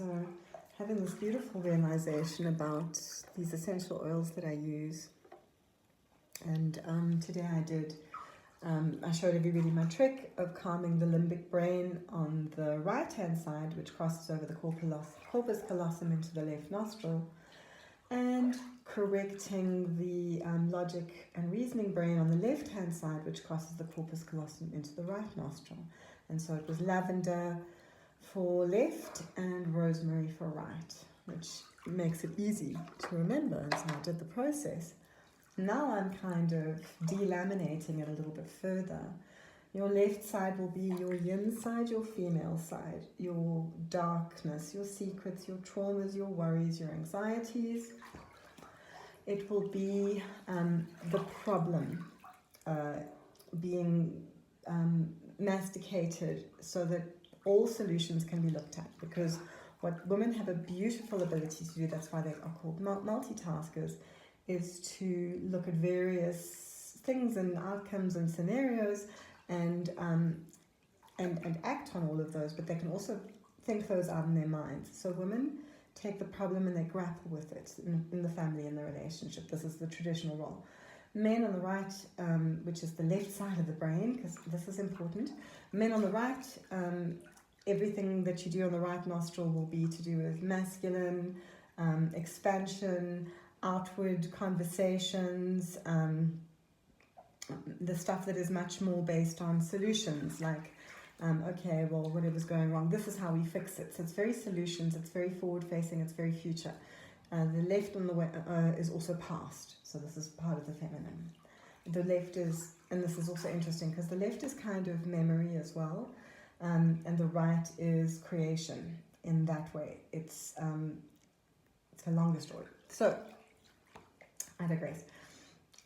So having this beautiful realization about these essential oils that I use. And today I showed everybody my trick of calming the limbic brain on the right hand side, which crosses over the corpus callosum into the left nostril, and correcting the logic and reasoning brain on the left hand side, which crosses the corpus callosum into the right nostril. And so it was lavender for left and rosemary for right, which makes it easy to remember. And so I did the process. Now I'm kind of delaminating it a little bit further. Your left side will be your yin side, your female side, your darkness, your secrets, your traumas, your worries, your anxieties. It will be the problem being masticated so that all solutions can be looked at, because what women have a beautiful ability to do, that's why they are called multitaskers, is to look at various things and outcomes and scenarios and act on all of those, but they can also think those out in their minds. So women take the problem and they grapple with it in the family and the relationship. This is the traditional role. Men on the right, which is the left side of the brain, because this is important. Men on the right, everything that you do on the right nostril will be to do with masculine, expansion, outward conversations, the stuff that is much more based on solutions, like, okay, well, whatever's going wrong, this is how we fix it. So it's very solutions, it's very forward-facing, it's very future. The left on the way is also past, so this is part of the feminine. The left is, and this is also interesting, because the left is kind of memory as well, and the right is creation in that way. It's a longer story. So, I digress.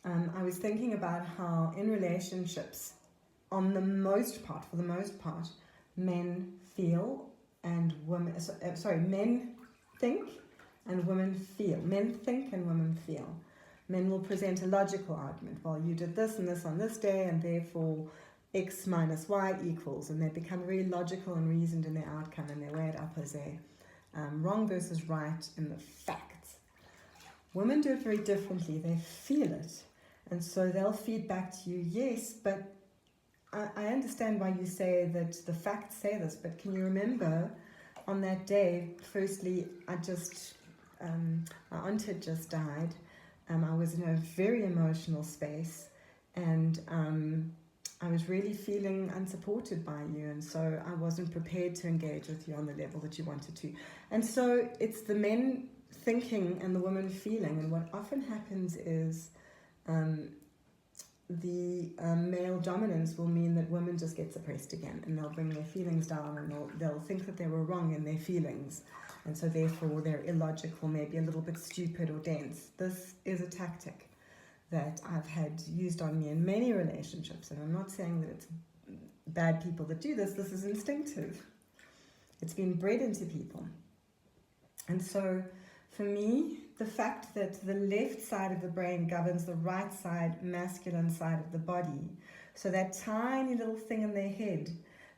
I was thinking about how in relationships, for the most part, men feel and women, men think and women feel. Men think and women feel. Men will present a logical argument. Well, you did this and this on this day, and therefore X minus Y equals, and they become very logical and reasoned in their outcome, and they weigh it up as a wrong versus right in the facts. Women do it very differently. They feel it, and so they'll feed back to you, yes, but I understand why you say that the facts say this, but can you remember on that day, firstly, my aunt had just died. I was in a very emotional space, and I was really feeling unsupported by you, and so I wasn't prepared to engage with you on the level that you wanted to. And so it's the men thinking and the women feeling, and what often happens is the male dominance will mean that women just get suppressed again, and they'll bring their feelings down, and they'll think that they were wrong in their feelings, and so therefore they're illogical, maybe a little bit stupid or dense. This is a tactic that I've had used on me in many relationships, and I'm not saying that it's bad people that do this. This is instinctive. It's been bred into people. And so for me, the fact that the left side of the brain governs the right side, masculine side of the body, so that tiny little thing in their head,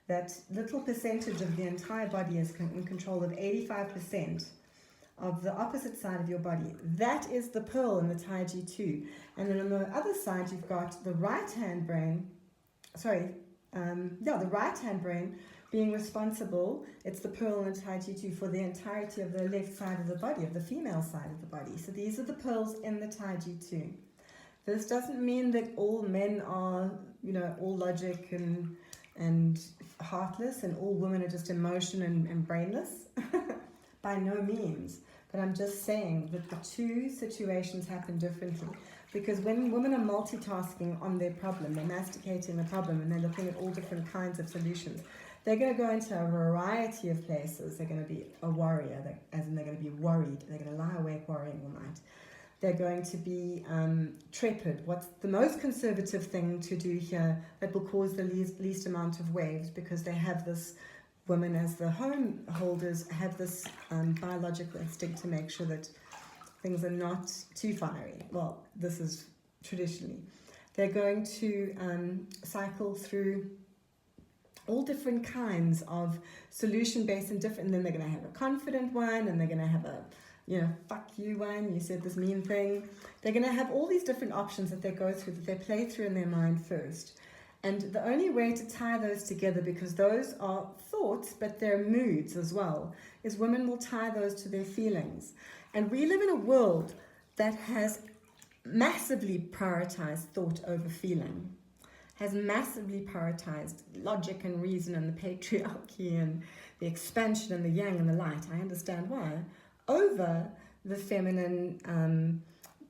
that little percentage of the entire body is in control of 85% of the opposite side of your body. That is the pearl in the Tai Chi 2. And then on the other side, you've got the right-hand brain, the right-hand brain being responsible, it's the pearl in the Tai Chi 2 for the entirety of the left side of the body, of the female side of the body. So these are the pearls in the Tai Chi 2. This doesn't mean that all men are, all logic and heartless, and all women are just emotion and brainless. By no means. But I'm just saying that the two situations happen differently. Because when women are multitasking on their problem, they're masticating the problem, and they're looking at all different kinds of solutions, they're going to go into a variety of places. They're going to be a warrior, as in they're going to be worried. They're going to lie awake worrying all night. They're going to be trepid. What's the most conservative thing to do here that will cause the least amount of waves? Because they have this, women as the home holders have this biological instinct to make sure that things are not too fiery. Well, this is traditionally. They're going to cycle through all different kinds of solution based and different. And then they're going to have a confident one, and they're going to have a, fuck you one, you said this mean thing. They're going to have all these different options that they go through, that they play through in their mind first. And the only way to tie those together, because those are thoughts, but they're moods as well, is women will tie those to their feelings. And we live in a world that has massively prioritized thought over feeling, has massively prioritized logic and reason and the patriarchy and the expansion and the yang and the light. I understand why. Over the feminine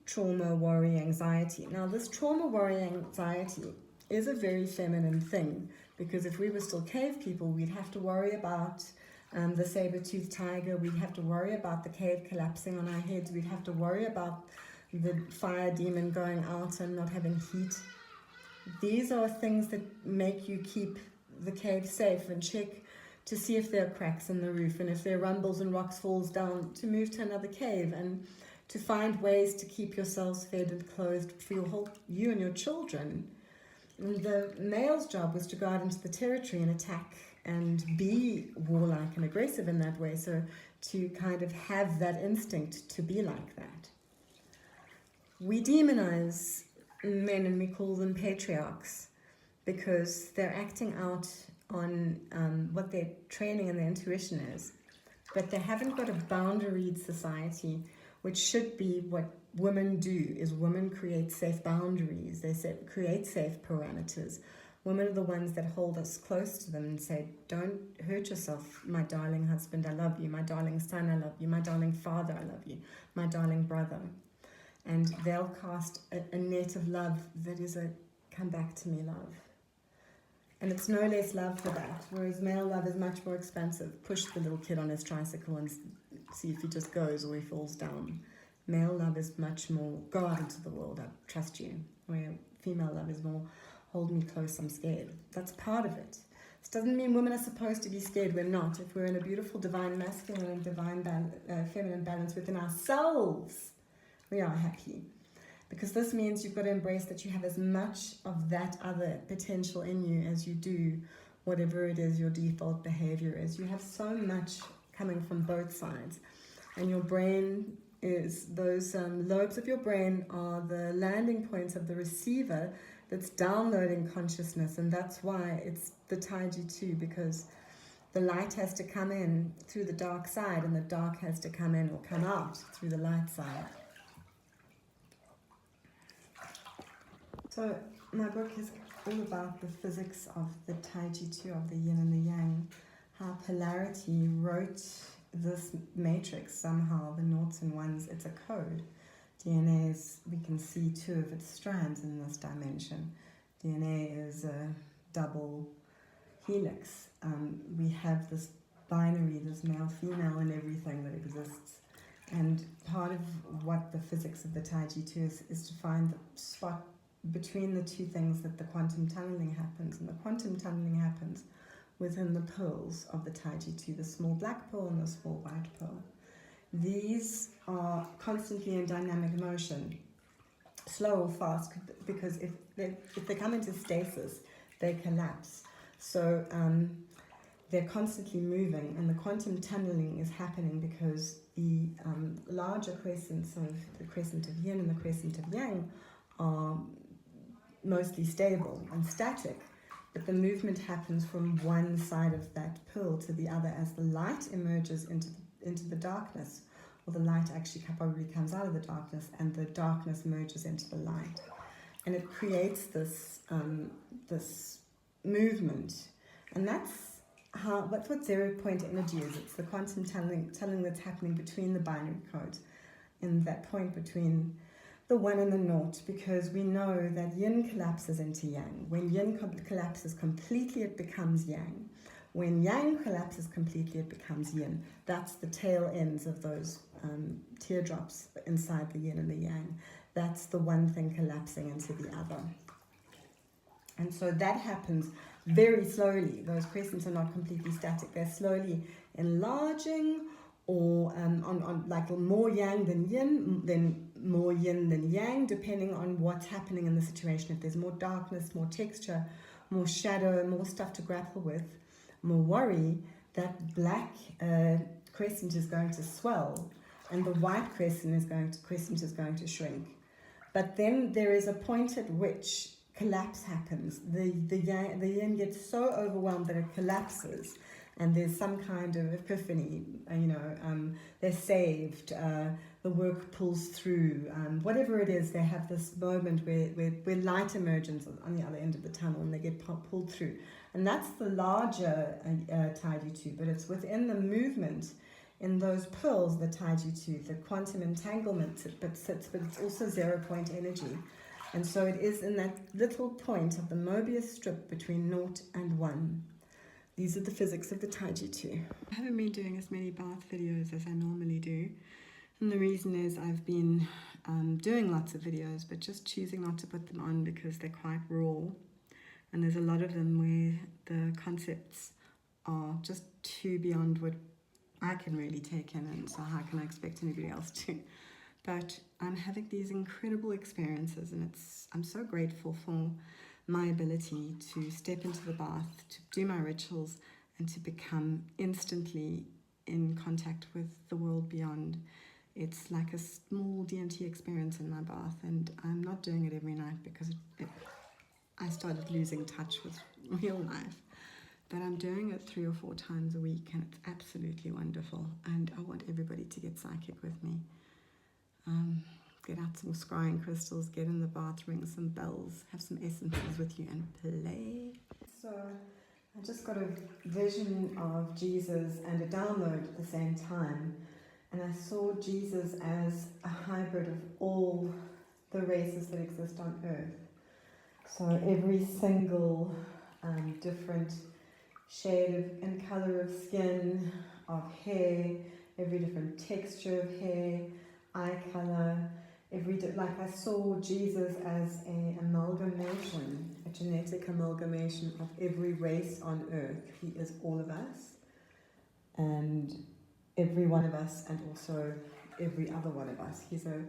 trauma, worry, anxiety. Now, this trauma, worry, anxiety is a very feminine thing, because if we were still cave people, we'd have to worry about the saber-toothed tiger, we'd have to worry about the cave collapsing on our heads, we'd have to worry about the fire demon going out and not having heat. These are things that make you keep the cave safe, and check to see if there are cracks in the roof, and if there are rumbles and rocks falls down, to move to another cave, and to find ways to keep yourselves fed and clothed for you and your children. And the male's job was to go out into the territory and attack and be warlike and aggressive in that way, so to kind of have that instinct to be like that. We demonize men and we call them patriarchs, because they're acting out on what their training and their intuition is, but they haven't got a boundaried society, which should be what women do. Is women create safe boundaries, create safe parameters. Women are the ones that hold us close to them and say, don't hurt yourself, my darling husband, I love you, my darling son, I love you, my darling father, I love you, my darling brother. And they'll cast a net of love that is a come back to me love. And it's no less love for that, whereas male love is much more expansive. Push the little kid on his tricycle and see if he just goes or he falls down. Male love is much more, go out into the world, I trust you. Where female love is more, hold me close, I'm scared. That's part of it. This doesn't mean women are supposed to be scared, we're not. If we're in a beautiful divine masculine and divine feminine balance within ourselves, we are happy. Because this means you've got to embrace that you have as much of that other potential in you as you do whatever it is your default behavior is. You have so much coming from both sides. And your brain is, those lobes of your brain are the landing points of the receiver that's downloading consciousness. And that's why it's the Taiji 2, because the light has to come in through the dark side, and the dark has to come in or come out through the light side. So my book is all about the physics of the Taiji 2, of the yin and the yang, how polarity wrote this matrix somehow, the noughts and ones. It's a code. DNA is, we can see two of its strands in this dimension. DNA is a double helix. We have this binary, this male-female in everything that exists. And part of what the physics of the Taiji 2 is to find the spot between the two things that the quantum tunneling happens. And the quantum tunneling happens within the pearls of the Taiji 2, the small black pearl and the small white pearl. These are constantly in dynamic motion, slow or fast, because if they come into stasis, they collapse. So they're constantly moving, and the quantum tunneling is happening because the larger crescents of the crescent of yin and the crescent of yang are mostly stable and static, but the movement happens from one side of that pearl to the other as the light emerges into the darkness, or the light actually probably comes out of the darkness and the darkness merges into the light, and it creates this this movement. And that's what 0 point energy is. It's the quantum tunneling that's happening between the binary codes, in that point between the one and the naught, because we know that yin collapses into yang. When yin collapses completely, it becomes yang. When yang collapses completely, it becomes yin. That's the tail ends of those teardrops inside the yin and the yang. That's the one thing collapsing into the other. And so that happens very slowly. Those crescents are not completely static. They're slowly enlarging, or on like more yang than yin, then more yin than yang, depending on what's happening in the situation. If there's more darkness, more texture, more shadow, more stuff to grapple with, more worry, that black crescent is going to swell and the white crescent is going to shrink. But then there is a point at which collapse happens. The yin gets so overwhelmed that it collapses, and there's some kind of epiphany. They're saved. The work pulls through. Whatever it is, they have this moment where light emerges on the other end of the tunnel, and they get pulled through. And that's the larger Taiji Chu, but it's within the movement in those pearls that Taiji Chu, the quantum entanglement sits, but it's also 0 point energy. And so it is in that little point of the Mobius strip between 0 and 1. These are the physics of the Taiji Chu. I haven't been doing as many bath videos as I normally do. And the reason is I've been doing lots of videos, but just choosing not to put them on because they're quite raw. And there's a lot of them where the concepts are just too beyond what I can really take in, and so how can I expect anybody else to? But I'm having these incredible experiences, and I'm so grateful for my ability to step into the bath, to do my rituals, and to become instantly in contact with the world beyond. It's like a small DMT experience in my bath, and I'm not doing it every night because I started losing touch with real life. But I'm doing it 3 or 4 times a week, and it's absolutely wonderful. And I want everybody to get psychic with me. Get out some scrying crystals, get in the bath, ring some bells, have some essences with you, and play. So I just got a vision of Jesus and a download at the same time. And I saw Jesus as a hybrid of all the races that exist on Earth. So every single different shade and color of skin, of hair, every different texture of hair, eye color, like I saw Jesus as a amalgamation, a genetic amalgamation of every race on Earth. He is all of us, and every one of us, and also every other one of us. He's a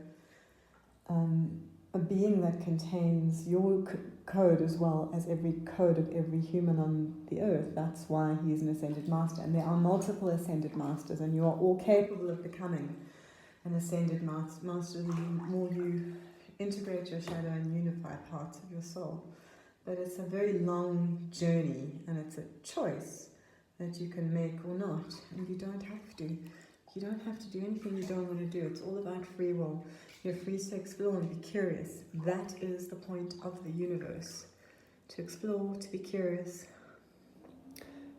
being that contains your code as well as every code of every human on the earth. That's why he's an ascended master, and there are multiple ascended masters, and you are all capable of becoming an ascended master the more you integrate your shadow and unify parts of your soul. But it's a very long journey, and it's a choice that you can make or not, and you don't have to. You don't have to do anything you don't want to do. It's all about free will. You're free to explore and be curious. That is the point of the universe. To explore, to be curious,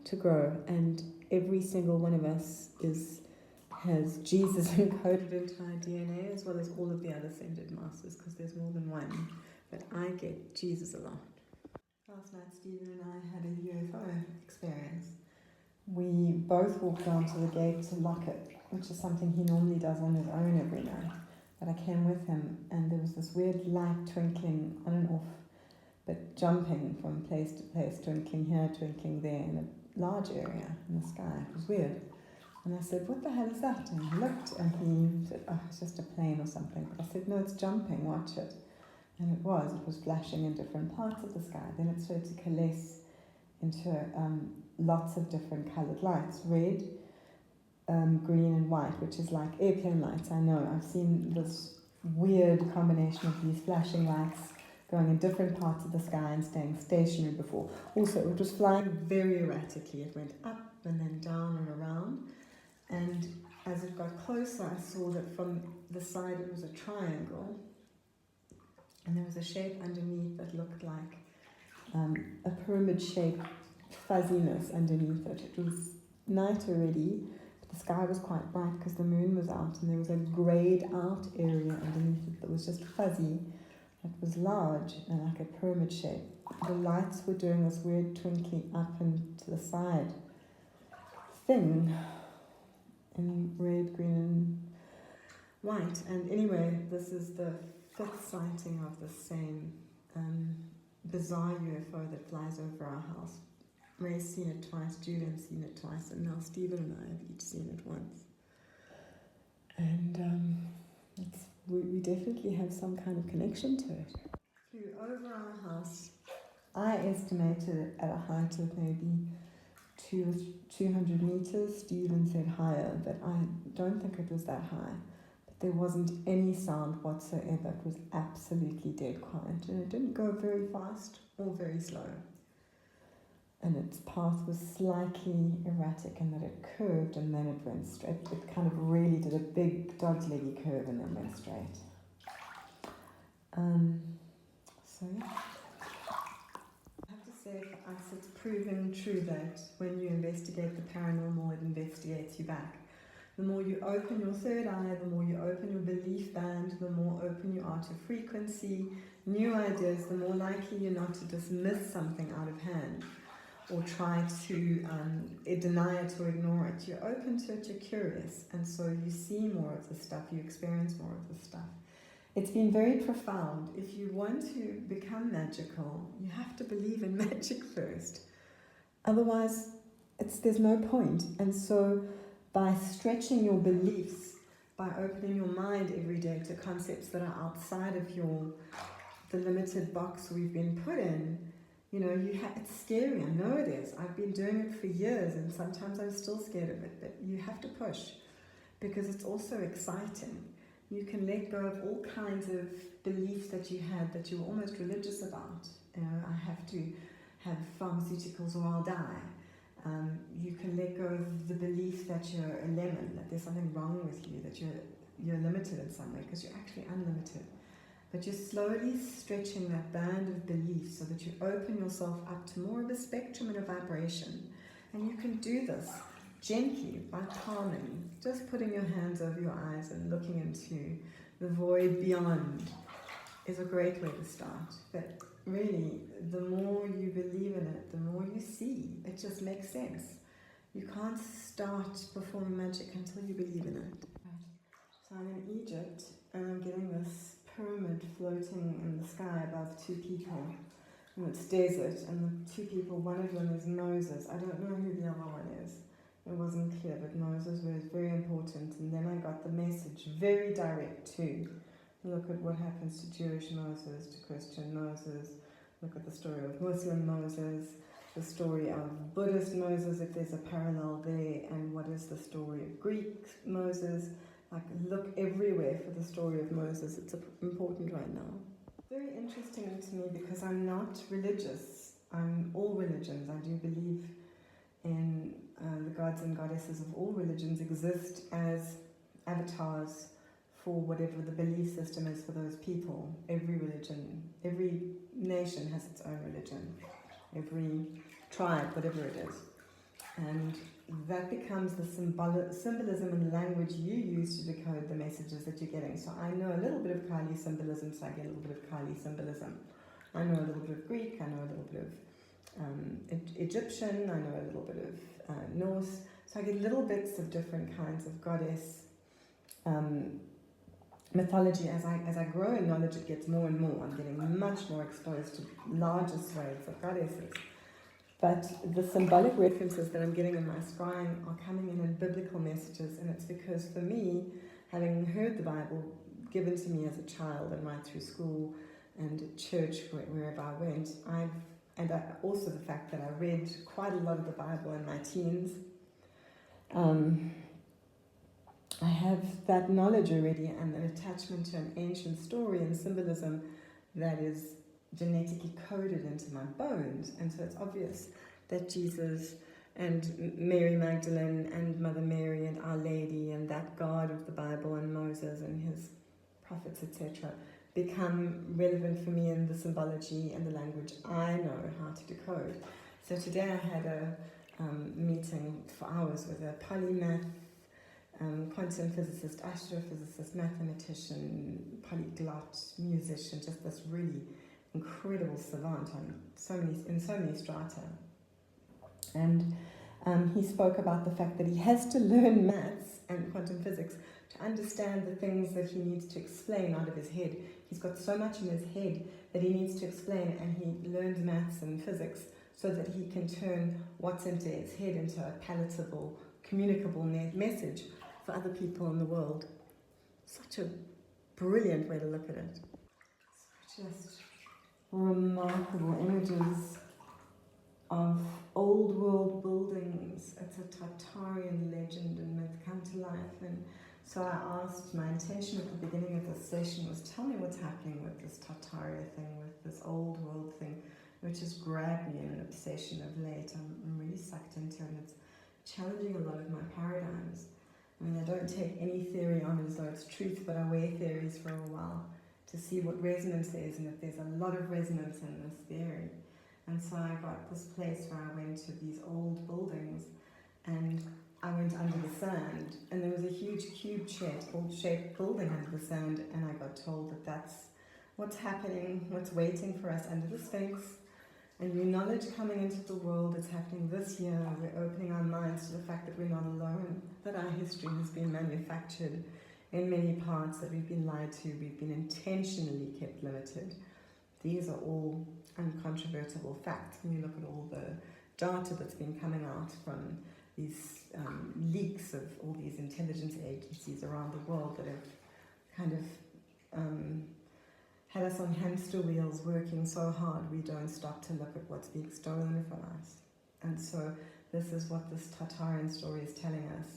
to grow. And every single one of us has Jesus encoded into our DNA, as well as all of the other ascended masters, because there's more than one. But I get Jesus a lot. Last night, Stephen and I had a UFO experience. We both walked down to the gate to lock it, which is something he normally does on his own every night. But I came with him, and there was this weird light twinkling on and off, but jumping from place to place, twinkling here, twinkling there, in a large area in the sky. It was weird. And I said, "What the hell is that?" And he looked, and he said, "Oh, it's just a plane or something." But I said, "No, it's jumping, watch it." And it was flashing in different parts of the sky. Then it started to coalesce into lots of different coloured lights, red, green and white, which is like airplane lights. I know, I've seen this weird combination of these flashing lights going in different parts of the sky and staying stationary before. Also, it was flying very erratically. It went up and then down and around. And as it got closer, I saw that from the side it was a triangle, and there was a shape underneath that looked like a pyramid-shaped fuzziness underneath it. It was night already, but the sky was quite bright because the moon was out, and there was a greyed out area underneath it that was just fuzzy. It was large and like a pyramid shape. The lights were doing this weird twinkling up and to the side thing in red, green and white. And anyway, this is the 5th sighting of the same bizarre UFO that flies over our house. Ray's seen it twice, Julian's seen it twice, and now Stephen and I have each seen it once. And we definitely have some kind of connection to it. Flew over our house I estimated it at a height of maybe 200 meters. Stephen said higher, but I don't think it was that high. But there wasn't any sound whatsoever. It was absolutely dead quiet, and it didn't go very fast or very slow. And its path was slightly erratic in that it curved and then it went straight. It kind of really did a big dog-leggy curve and then went straight. So yeah. I have to say for us it's proven true that when you investigate the paranormal, it investigates you back. The more you open your third eye, the more you open your belief band, the more open you are to frequency, new ideas, the more likely you're not to dismiss something out of hand or try to deny it or ignore it. You're open to it, you're curious, and so you see more of the stuff, you experience more of the stuff. It's been very profound. If you want to become magical, you have to believe in magic first. Otherwise, there's no point. And so by stretching your beliefs, by opening your mind every day to concepts that are outside of the limited box we've been put in, it's scary. I know it is. I've been doing it for years, and sometimes I'm still scared of it. But you have to push, because it's also exciting. You can let go of all kinds of beliefs that you had that you were almost religious about. I have to have pharmaceuticals or I'll die. You can let go of the belief that you're a lemon, that there's something wrong with you, that you're limited in some way, because you're actually unlimited. But you're slowly stretching that band of belief so that you open yourself up to more of a spectrum and a vibration. And you can do this gently by calming, just putting your hands over your eyes and looking into the void beyond is a great way to start. But really, the more you believe in it, the more you see. It just makes sense. You can't start performing magic until you believe in it. So I'm in Egypt and I'm getting this pyramid floating in the sky above two people, and it's desert, and the two people, one of them is Moses. I don't know who the other one is. It wasn't clear, but Moses was very important. And then I got the message, very direct too. Look at what happens to Jewish Moses, to Christian Moses. Look at the story of Muslim Moses, the story of Buddhist Moses, if there's a parallel there, and what is the story of Greek Moses. Like, look everywhere for the story of Moses. It's important right now. Very interesting to me because I'm not religious. I'm all religions. I do believe in the gods and goddesses of all religions exist as avatars for whatever the belief system is for those people. Every religion, every nation has its own religion. Every tribe, whatever it is. And that becomes the symbolism and the language you use to decode the messages that you're getting. So I know a little bit of Kali symbolism, so I get a little bit of Kali symbolism. I know a little bit of Greek, I know a little bit of Egyptian, I know a little bit of Norse. So I get little bits of different kinds of goddess mythology. As I grow in knowledge, it gets more and more. I'm getting much more exposed to larger swathes of goddesses. But the symbolic references that I'm getting in my scrying are coming in biblical messages, and it's because for me, having heard the Bible given to me as a child and right through school and church, wherever I went, also the fact that I read quite a lot of the Bible in my teens, I have that knowledge already and an attachment to an ancient story and symbolism that is genetically coded into my bones, and so it's obvious that Jesus and Mary Magdalene and Mother Mary and Our Lady and that God of the Bible and Moses and his prophets, etc., become relevant for me in the symbology and the language I know how to decode. So today I had a meeting for hours with a polymath, quantum physicist, astrophysicist, mathematician, polyglot, musician, just this really incredible savant in so many strata. And he spoke about the fact that he has to learn maths and quantum physics to understand the things that he needs to explain out of his head. He's got so much in his head that he needs to explain, and he learns maths and physics so that he can turn what's into his head into a palatable, communicable message for other people in the world. Such a brilliant way to look at it. So just remarkable images of old world buildings. It's a Tartarian legend and myth come to life. And so I asked, my intention at the beginning of this session was, tell me what's happening with this Tartaria thing, with this old world thing, which has grabbed me in an obsession of late. I'm really sucked into it, and it's challenging a lot of my paradigms. I mean, I don't take any theory on as though it's truth, but I weigh theories for a while to see what resonance is, and if there's a lot of resonance in this theory. And so I got this place where I went to these old buildings, and I went under the sand, and there was a huge cube-shaped building under the sand, and I got told that that's what's happening, what's waiting for us under the Sphinx. And new knowledge coming into the world is happening this year. We're opening our minds to the fact that we're not alone, that our history has been manufactured in many parts, that we've been lied to, we've been intentionally kept limited. These are all uncontrovertible facts when you look at all the data that's been coming out from these leaks of all these intelligence agencies around the world that have kind of had us on hamster wheels working so hard we don't stop to look at what's being stolen from us. And so this is what this Tartarian story is telling us,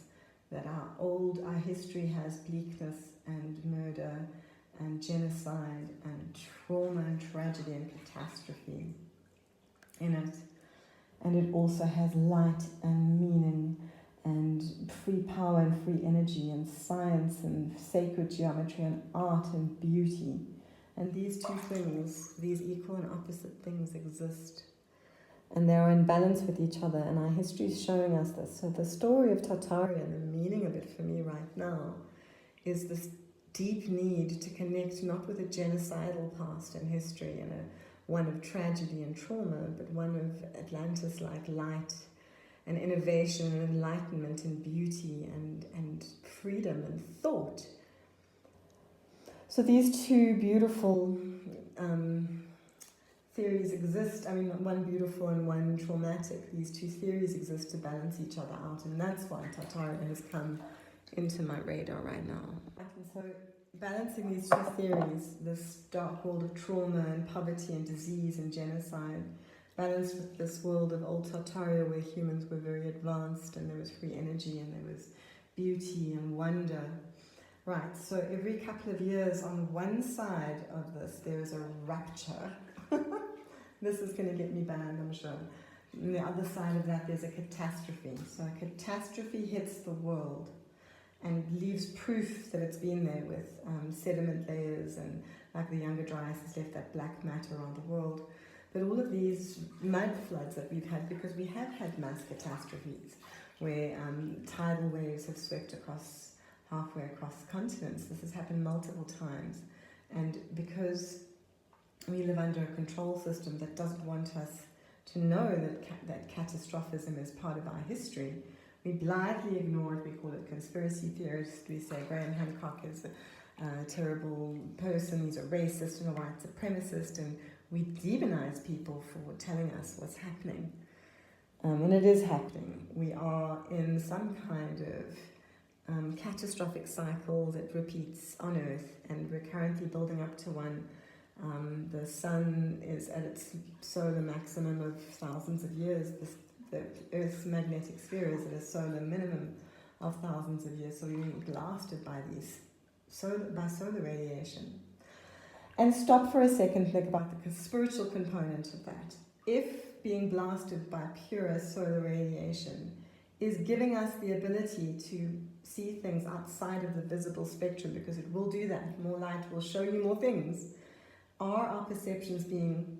that our history has bleakness and murder and genocide and trauma and tragedy and catastrophe in it. And it also has light and meaning and free power and free energy and science and sacred geometry and art and beauty. And these two things, these equal and opposite things, exist. And they are in balance with each other, and our history is showing us this. So the story of Tartaria, and the meaning of it for me right now, is this deep need to connect not with a genocidal past and history and one of tragedy and trauma, but one of Atlantis-like light and innovation and enlightenment and beauty and freedom and thought. So these two beautiful theories exist. I mean, one beautiful and one traumatic. These two theories exist to balance each other out, and that's why Tartaria has come into my radar right now. And so balancing these two theories, this dark world of trauma and poverty and disease and genocide, balanced with this world of old Tartaria where humans were very advanced and there was free energy and there was beauty and wonder. Right, so every couple of years on one side of this there is a rapture. This is going to get me banned, I'm sure. On the other side of that there's a catastrophe. So a catastrophe hits the world and leaves proof that it's been there with sediment layers, and like the Younger Dryas has left that black matter around the world. But all of these mud floods that we've had, because we have had mass catastrophes where tidal waves have swept halfway across continents. This has happened multiple times, and because we live under a control system that doesn't want us to know that catastrophism is part of our history, we blithely ignore it. We call it conspiracy theorists. We say Graham Hancock is a terrible person, he's a racist and a white supremacist, and we demonize people for telling us what's happening. And it is happening. We are in some kind of catastrophic cycle that repeats on Earth, and we're currently building up to one. The sun is at its solar maximum of thousands of years. The Earth's magnetic sphere is at a solar minimum of thousands of years, so we're being blasted by solar radiation. And stop for a second, think about the spiritual component of that. If being blasted by pure solar radiation is giving us the ability to see things outside of the visible spectrum, because it will do that, more light will show you more things, are our perceptions being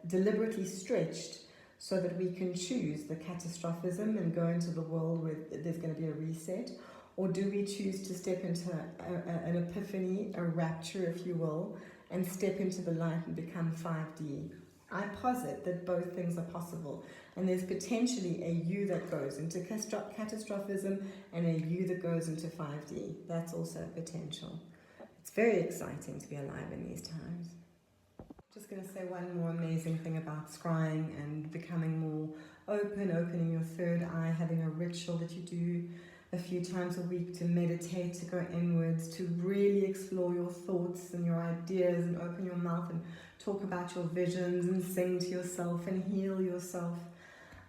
deliberately stretched so that we can choose the catastrophism and go into the world where there's going to be a reset? Or do we choose to step into an epiphany, a rapture, if you will, and step into the light and become 5D? I posit that both things are possible, and there's potentially a you that goes into catastrophism and a you that goes into 5D. That's also a potential. It's very exciting to be alive in these times. Just going to say one more amazing thing about scrying and becoming more open, opening your third eye, having a ritual that you do a few times a week to meditate, to go inwards, to really explore your thoughts and your ideas and open your mouth and talk about your visions and sing to yourself and heal yourself.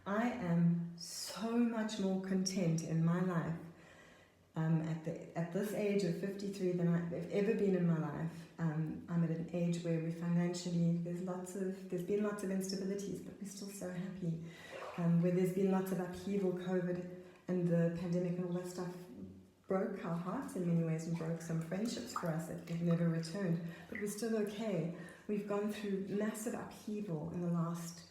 I am so much more content in my life at this age of 53 than I've ever been in my life. I'm at an age where we financially, there's been lots of instabilities, but we're still so happy. Where there's been lots of upheaval, COVID and the pandemic and all that stuff broke our hearts in many ways and broke some friendships for us that have never returned. But we're still okay. We've gone through massive upheaval in the last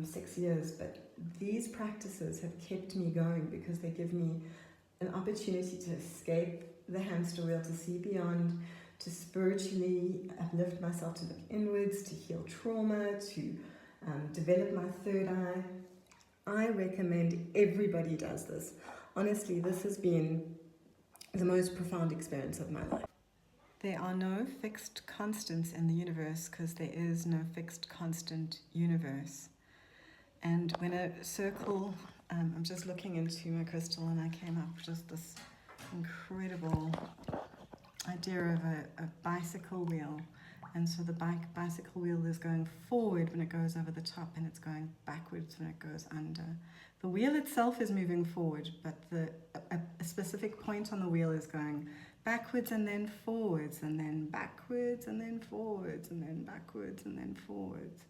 6 years, but these practices have kept me going because they give me an opportunity to escape the hamster wheel, to see beyond, to spiritually uplift myself, to look inwards, to heal trauma, to develop my third eye. I recommend everybody does this. Honestly, this has been the most profound experience of my life. There are no fixed constants in the universe because there is no fixed constant universe. And when a circle, I'm just looking into my crystal and I came up with just this incredible idea of a bicycle wheel. And so the bicycle wheel is going forward when it goes over the top and it's going backwards when it goes under. The wheel itself is moving forward, but a specific point on the wheel is going backwards and then forwards and then backwards and then forwards and then backwards and then forwards.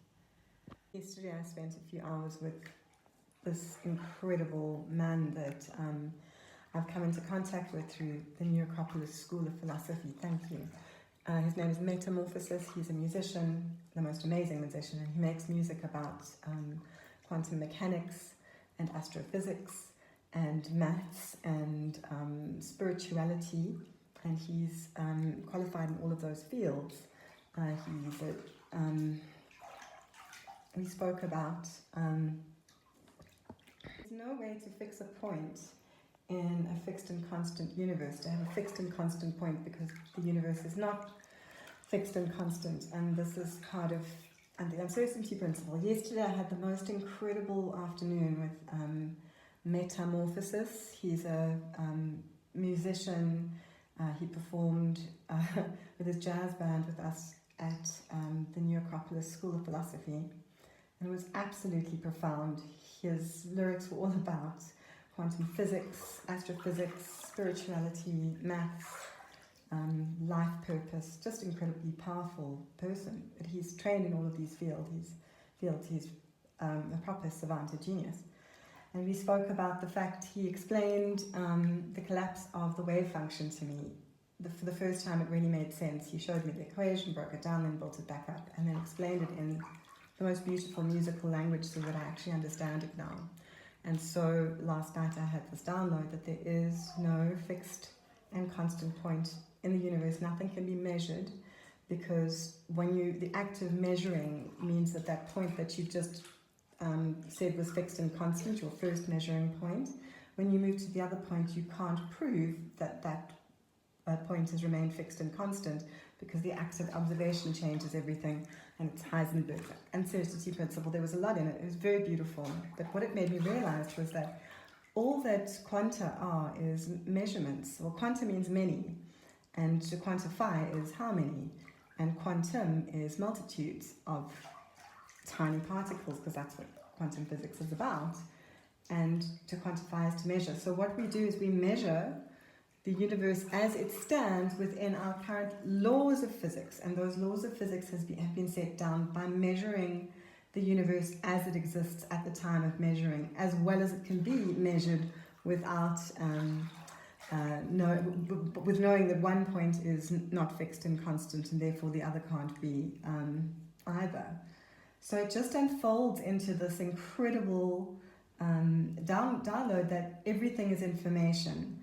Yesterday I spent a few hours with this incredible man that I've come into contact with through the New Acropolis School of Philosophy. Thank you. His name is Metamorphosis. He's a musician, the most amazing musician, and he makes music about quantum mechanics and astrophysics and maths and spirituality, and he's qualified in all of those fields. We spoke about there's no way to fix a point in a fixed and constant universe, to have a fixed and constant point, because the universe is not fixed and constant, and this is part of the uncertainty principle. Yesterday I had the most incredible afternoon with Metamorphosis. He's a musician. He performed with his jazz band with us at the New Acropolis School of Philosophy, and it was absolutely profound. His lyrics were all about quantum physics, astrophysics, spirituality, maths, life purpose. Just incredibly powerful person. But he's trained in all of these fields. He's a proper savant, a genius. And we spoke about the fact, he explained the collapse of the wave function to me. For the first time it really made sense. He showed me the equation, broke it down, then built it back up, and then explained it in the most beautiful musical language so that I actually understand it now. And so last night I had this download that there is no fixed and constant point in the universe. Nothing can be measured, because the act of measuring means that point that you've just said was fixed and constant, your first measuring point, when you move to the other point, you can't prove that point has remained fixed and constant, because the act of observation changes everything, and it's Heisenberg's uncertainty principle. There was a lot in it. It was very beautiful. But what it made me realize was that all that quanta are is measurements. Well, quanta means many, and to quantify is how many, and quantum is multitudes of tiny particles, because that's what quantum physics is about, and to quantify is to measure. So what we do is we measure the universe as it stands within our current laws of physics, and those laws of physics have been set down by measuring the universe as it exists at the time of measuring, as well as it can be measured without with knowing that one point is not fixed and constant, and therefore the other can't be either. So it just unfolds into this incredible download that everything is information,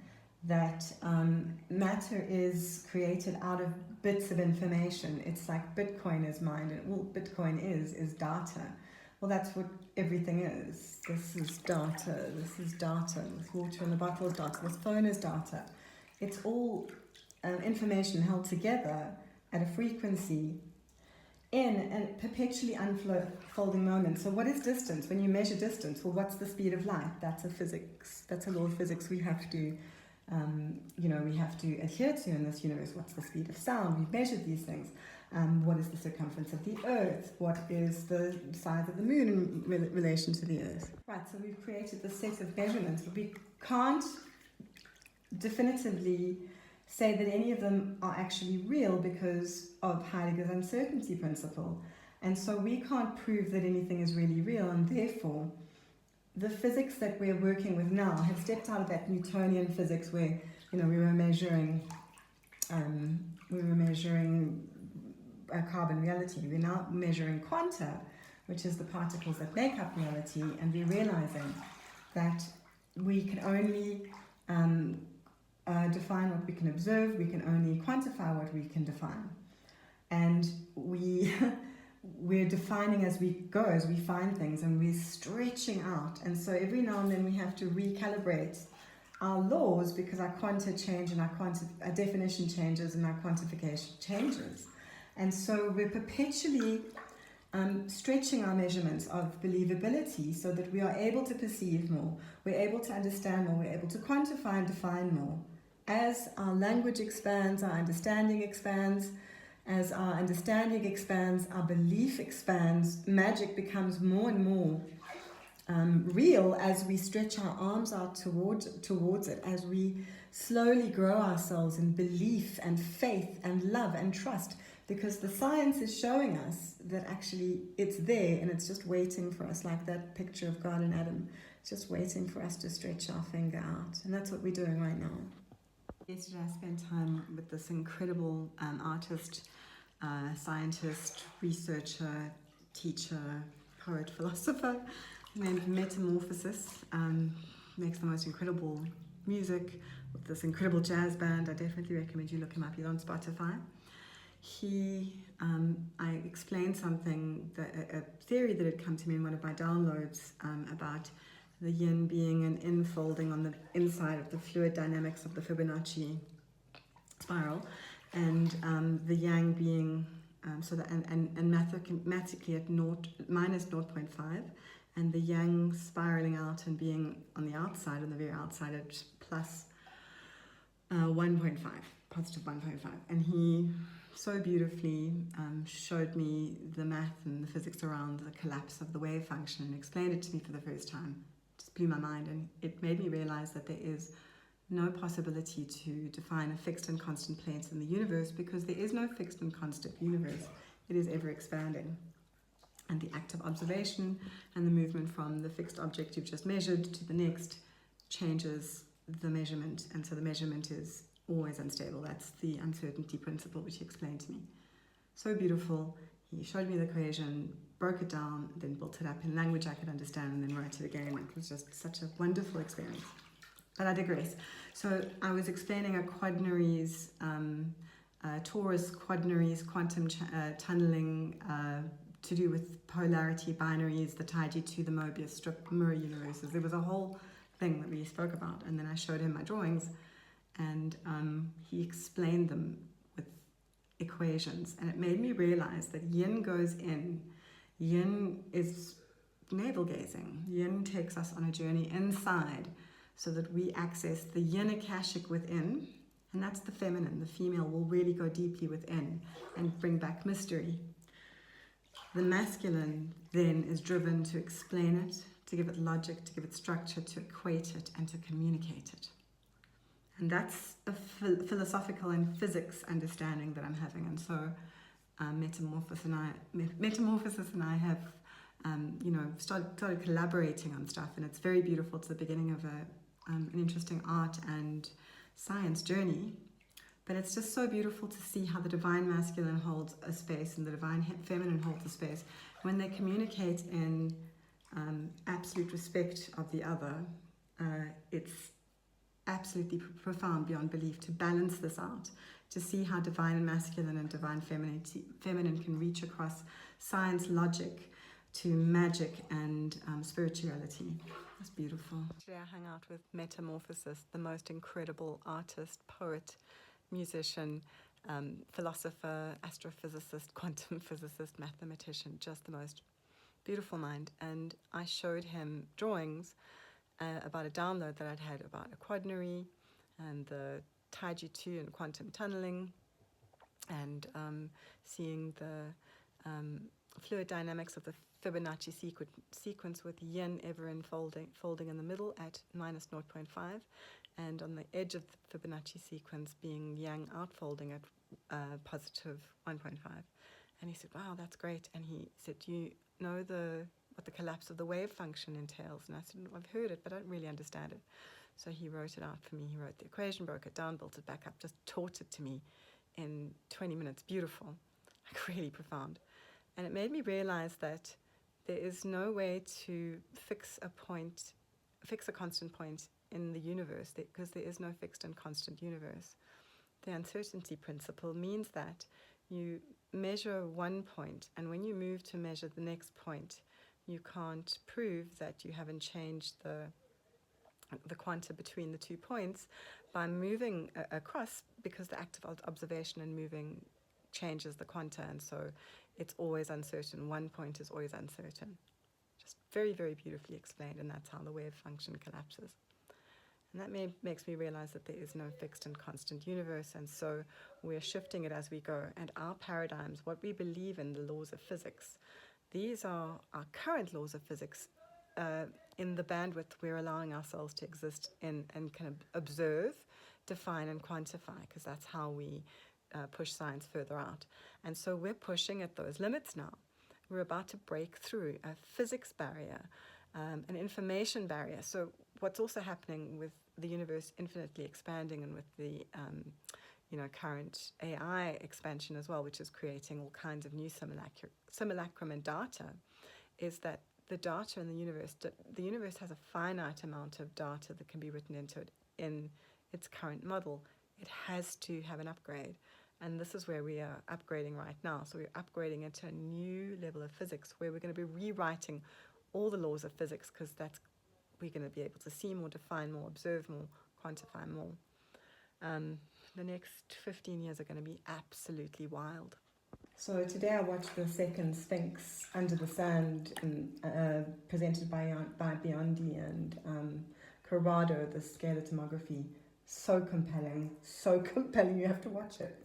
that matter is created out of bits of information. It's like Bitcoin is mined, and all Bitcoin is data. Well, that's what everything is. This is data. This is data. This water in the bottle is data. This phone is data. It's all information held together at a frequency, in a perpetually unfolding moment. So what is distance? When you measure distance, well, what's the speed of light? That's a physics. That's a law of physics we have to, we have to adhere to in this universe. What's the speed of sound? We've measured these things. What is the circumference of the Earth? What is the size of the Moon in relation to the Earth? Right. So we've created this set of measurements, but we can't definitively say that any of them are actually real because of Heidegger's uncertainty principle. And so we can't prove that anything is really real, and therefore the physics that we're working with now have stepped out of that Newtonian physics where, we were measuring carbon reality. We're now measuring quanta, which is the particles that make up reality, and we're realizing that we can only define what we can observe, we can only quantify what we can define. And we're defining as we go, as we find things, and we're stretching out. And so every now and then we have to recalibrate our laws because our quanta change and our definition changes and our quantification changes. And so we're perpetually stretching our measurements of believability so that we are able to perceive more, we're able to understand more, we're able to quantify and define more. As our language expands, our understanding expands. As our understanding expands, our belief expands. Magic becomes more and more real as we stretch our arms out towards it, as we slowly grow ourselves in belief and faith and love and trust, because the science is showing us that actually it's there and it's just waiting for us, like that picture of God and Adam, just waiting for us to stretch our finger out. And that's what we're doing right now. Yesterday I spent time with this incredible artist, scientist, researcher, teacher, poet, philosopher named Metamorphosis. Makes the most incredible music with this incredible jazz band. I definitely recommend you look him up. He's on Spotify. I explained something, a theory that had come to me in one of my downloads about the yin being an infolding on the inside of the fluid dynamics of the Fibonacci spiral, and the yang being and mathematically at minus 0.5, and the yang spiraling out and being on the outside, on the very outside at plus 1.5, positive 1.5. And he so beautifully showed me the math and the physics around the collapse of the wave function and explained it to me for the first time. Just blew my mind, and it made me realize that there is no possibility to define a fixed and constant place in the universe, because there is no fixed and constant universe. It is ever expanding. And the act of observation and the movement from the fixed object you've just measured to the next changes the measurement, and so the measurement is always unstable. That's the uncertainty principle, which he explained to me. So beautiful. He showed me the equation, broke it down, then built it up in language I could understand, and then wrote it again. It was just such a wonderful experience. But I digress. So I was explaining a quaternaries, torus quaternaries, quantum tunneling, to do with polarity, binaries, the Taiji to the Mobius strip, mirror universes. There was a whole thing that we spoke about, and then I showed him my drawings, and he explained them with equations, and it made me realize that yin goes in. Yin is navel gazing. Yin takes us on a journey inside so that we access the yin akashic within, and that's the feminine. The female will really go deeply within and bring back mystery. The masculine then is driven to explain it, to give it logic, to give it structure, to equate it, and to communicate it. And that's a philosophical and physics understanding that I'm having. And so Metamorphosis and I have, started collaborating on stuff, and it's very beautiful. It's the beginning of an interesting art and science journey. But it's just so beautiful to see how the divine masculine holds a space and the divine feminine holds a space. When they communicate in absolute respect of the other, it's absolutely profound beyond belief to balance this out, to see how divine masculine and divine feminine can reach across science, logic, to magic and spirituality. It's beautiful. Today I hung out with Metamorphosis, the most incredible artist, poet, musician, philosopher, astrophysicist, quantum physicist, mathematician, just the most beautiful mind. And I showed him drawings about a download that I'd had about a quaternary and the Taiji 2 and quantum tunneling, and seeing the fluid dynamics of the Fibonacci sequence with yin ever folding in the middle at minus 0.5, and on the edge of the Fibonacci sequence being yang outfolding at positive 1.5. And he said, wow, that's great. And he said, do you know what the collapse of the wave function entails? And I said, I've heard it, but I don't really understand it. So he wrote it out for me. He wrote the equation, broke it down, built it back up, just taught it to me in 20 minutes. Beautiful, like really profound. And it made me realize that there is no way to fix a constant point in the universe, because there is no fixed and constant universe. The uncertainty principle means that you measure one point, and when you move to measure the next point, you can't prove that you haven't changed the quanta between the 2 points by moving across, because the act of observation and moving changes the quanta, and so it's always uncertain. One point is always uncertain. Just very, very beautifully explained, and that's how the wave function collapses. And that makes me realize that there is no fixed and constant universe, and so we're shifting it as we go. And our paradigms, what we believe in, the laws of physics, these are our current laws of physics in the bandwidth we're allowing ourselves to exist in and kind of observe, define, and quantify, because that's how we push science further out. And so we're pushing at those limits now. We're about to break through a physics barrier, an information barrier. So what's also happening with the universe infinitely expanding, and with the current AI expansion as well, which is creating all kinds of new simulacrum and data, is that the data in the universe has a finite amount of data that can be written into it in its current model. It has to have an upgrade. And this is where we are upgrading right now. So we're upgrading into a new level of physics where we're going to be rewriting all the laws of physics, because we're going to be able to see more, define more, observe more, quantify more. The next 15 years are going to be absolutely wild. So today I watched the second Sphinx Under the Sand, presented by Biondi and Corrado, the scalar tomography. So compelling, you have to watch it.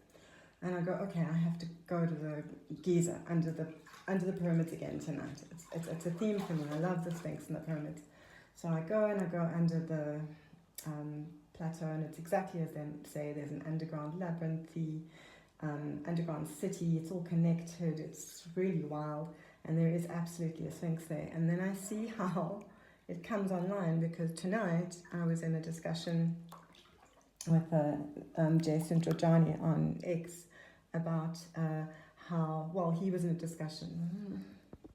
And I go, okay, I have to go to the Giza, under the pyramids again tonight. It's a theme for me. I love the Sphinx and the pyramids. So I go under the plateau, and it's exactly as they say. There's an underground labyrinth, underground city. It's all connected. It's really wild, and there is absolutely a Sphinx there. And then I see how it comes online, because tonight I was in a discussion with Jason Georgiani on X about how, well, he was in a discussion.